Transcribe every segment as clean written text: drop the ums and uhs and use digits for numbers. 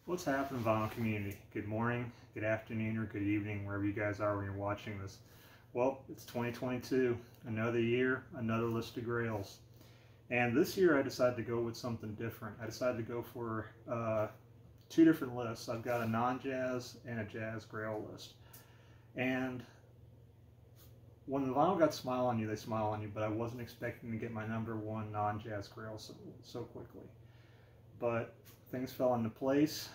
What's happening, vinyl community? Good morning, good afternoon, or good evening, wherever you guys are when you're watching this. Well, it's 2022, another year, another list of grails. And this year I decided to go with something different. I decided to go for two different lists. I've got a non-jazz and a jazz grail list. And when the vinyl got Smile on You, they smile on you, but I wasn't expecting to get my #1 non-jazz grail so quickly. But things fell into place.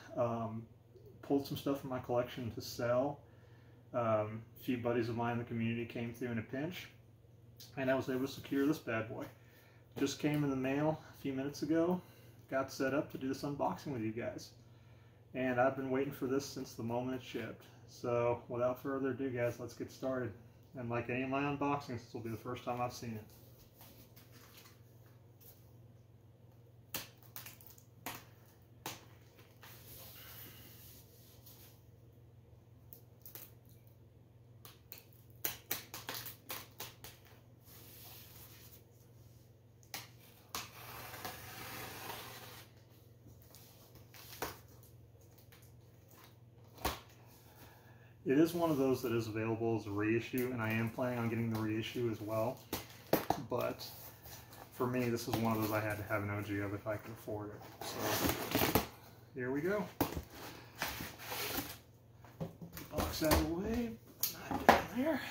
Pulled some stuff from my collection to sell. A few buddies of mine in the community came through in a pinch, and I was able to secure this bad boy. Just came in the mail a few minutes ago. Got set up to do this unboxing with you guys, and I've been waiting for this since the moment it shipped. So without further ado, guys, let's get started. And like any of my unboxings, this will be the first time I've seen it. It is one of those that is available as a reissue, and I am planning on getting the reissue as well. But for me, this is one of those I had to have an OG of if I could afford it. So here we go. Box out of the way, put that down there.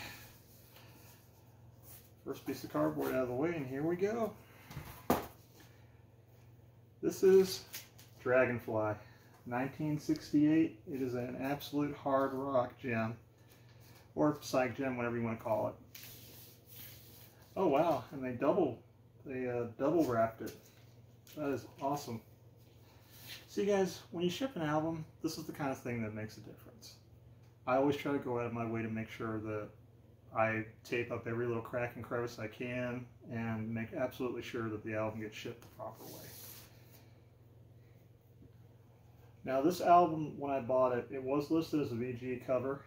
First piece of cardboard out of the way, and here we go. This is Dragonfly. 1968. It is an absolute hard rock gem, or psych gem, whatever you want to call it. Oh wow! And they double wrapped it. That is awesome. See, guys, when you ship an album, this is the kind of thing that makes a difference. I always try to go out of my way to make sure that I tape up every little crack and crevice I can, and make absolutely sure that the album gets shipped the proper way. Now this album, when I bought it, it was listed as a VG cover.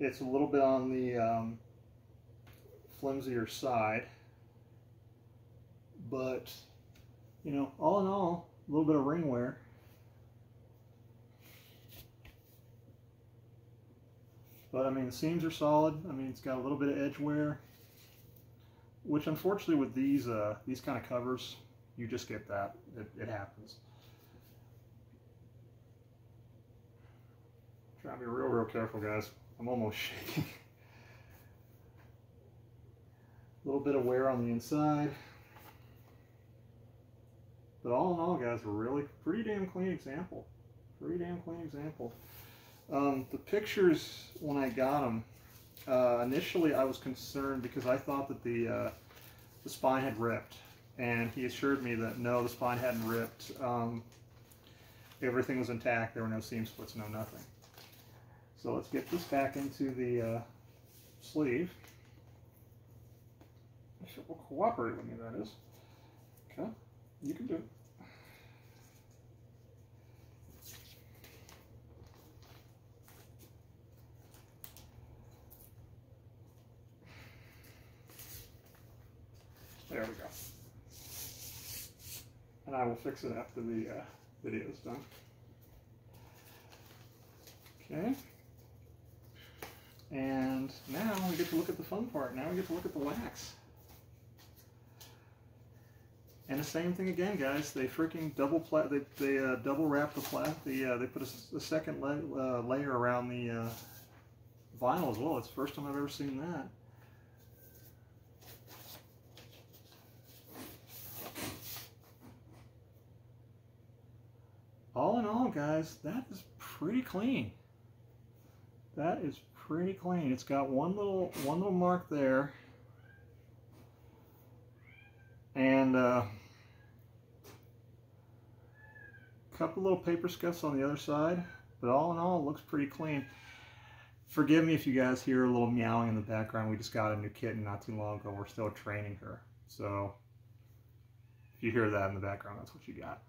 It's a little bit on the flimsier side, but you know, all in all, a little bit of ring wear. But I mean, the seams are solid. I mean, it's got a little bit of edge wear, which unfortunately with these kind of covers, you just get that. It happens. Try to be real careful, guys. I'm almost shaking. A little bit of wear on the inside. But all in all, guys, a really pretty damn clean example. Pretty damn clean example. The pictures, when I got them, initially I was concerned because I thought that the spine had ripped. And he assured me that no, the spine hadn't ripped. Everything was intact. There were no seam splits, no nothing. So let's get this back into the sleeve. If it will cooperate with me, that is. Okay, you can do it. There we go. And I will fix it after the video is done. Okay. And now we get to look at the fun part. Now we get to look at the wax. And the same thing again, guys. They freaking double wrap the they put a second layer around the vinyl as well. It's the first time I've ever seen that. All in all, guys, that is pretty clean. That is pretty clean. It's got one little mark there, and a couple little paper scuffs on the other side. But all in all, it looks pretty clean. Forgive me if you guys hear a little meowing in the background. We just got a new kitten not too long ago. We're still training her, so if you hear that in the background, that's what you got.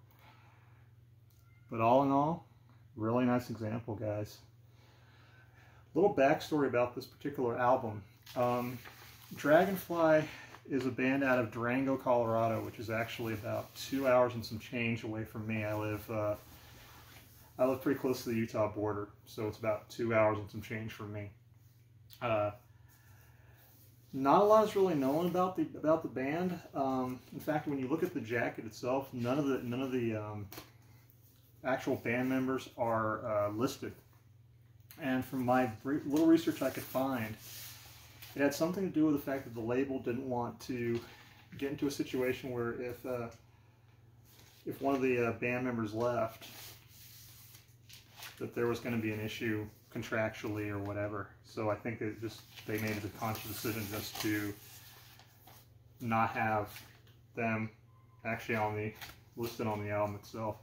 But all in all, really nice example, guys. Little backstory about this particular album. Dragonfly is a band out of Durango, Colorado, which is actually about 2 hours and some change away from me. I live pretty close to the Utah border, so it's about 2 hours and some change from me. Not a lot is really known about the band. In fact, when you look at the jacket itself, none of the actual band members are listed. And from my little research I could find, it had something to do with the fact that the label didn't want to get into a situation where if one of the band members left, that there was going to be an issue contractually or whatever. So I think they made the conscious decision just to not have them actually listed on the album itself.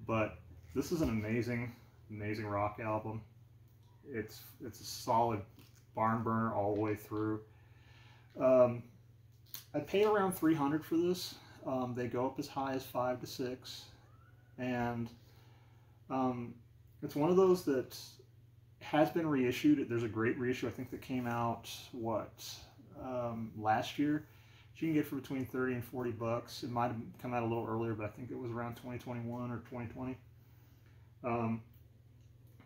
But this is an amazing rock album. It's a solid barn burner all the way through. I paid around $300 for this. They go up as high as $5 to $6, and it's one of those that has been reissued. There's a great reissue, I think, that came out last year. You can get for between $30 and $40. It might have come out a little earlier, but I think it was around 2021 or 2020.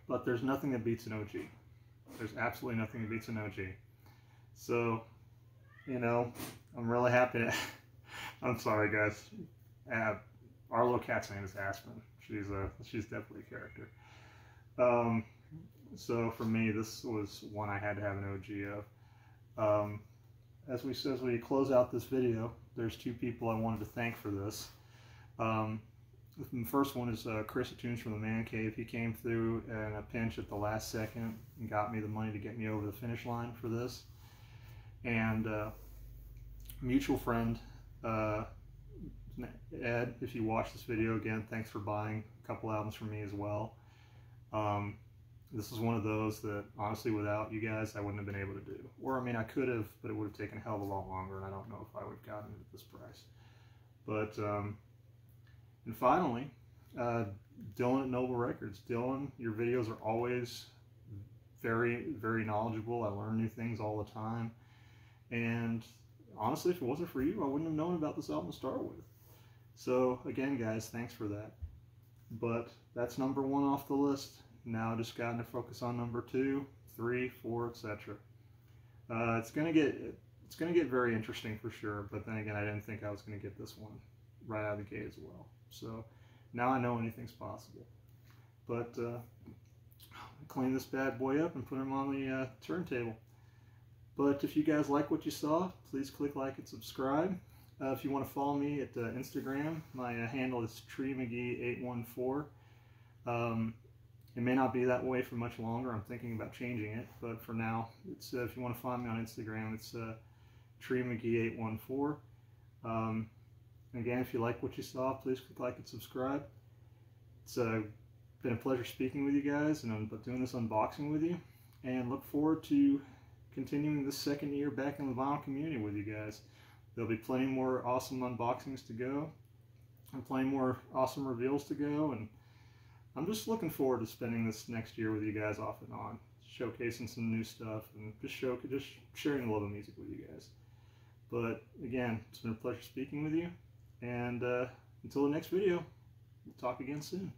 But there's nothing that beats an OG. There's absolutely nothing that beats an OG. So, you know, I'm really happy to, I'm sorry guys. Our little cat's name is Aspen. She's definitely a character. So for me, this was one I had to have an OG of. As we close out this video, there's two people I wanted to thank for this. The first one is Chris at Tunes from the Man Cave. He came through in a pinch at the last second and got me the money to get me over the finish line for this. And mutual friend, Ed, if you watch this video, again, thanks for buying a couple albums from me as well. This is one of those that, honestly, without you guys, I wouldn't have been able to do. Or, I mean, I could have, but it would have taken a hell of a lot longer, and I don't know if I would have gotten it at this price. But, and finally, Dylan at Noble Records. Dylan, your videos are always very, very knowledgeable. I learn new things all the time. And, honestly, if it wasn't for you, I wouldn't have known about this album to start with. So, again, guys, thanks for that. But that's number one off the list. Now I just gotten to focus on number 2, 3, 4, etc. It's gonna get very interesting for sure. But then again, I didn't think I was gonna get this one right out of the gate as well. So now I know anything's possible. But clean this bad boy up and put him on the turntable. But if you guys like what you saw, please click like and subscribe. If you want to follow me at Instagram, my handle is TreeMcGee814. It may not be that way for much longer. I'm thinking about changing it, but for now, it's if you want to find me on Instagram, it's TreeMcGee814. Again, if you like what you saw, please click like and subscribe. It's been a pleasure speaking with you guys, and I'm doing this unboxing with you, and look forward to continuing this second year back in the vinyl community with you guys. There'll be plenty more awesome unboxings to go, and plenty more awesome reveals to go, and I'm just looking forward to spending this next year with you guys off and on, showcasing some new stuff, and just sharing a little music with you guys. But again, it's been a pleasure speaking with you, and until the next video, we'll talk again soon.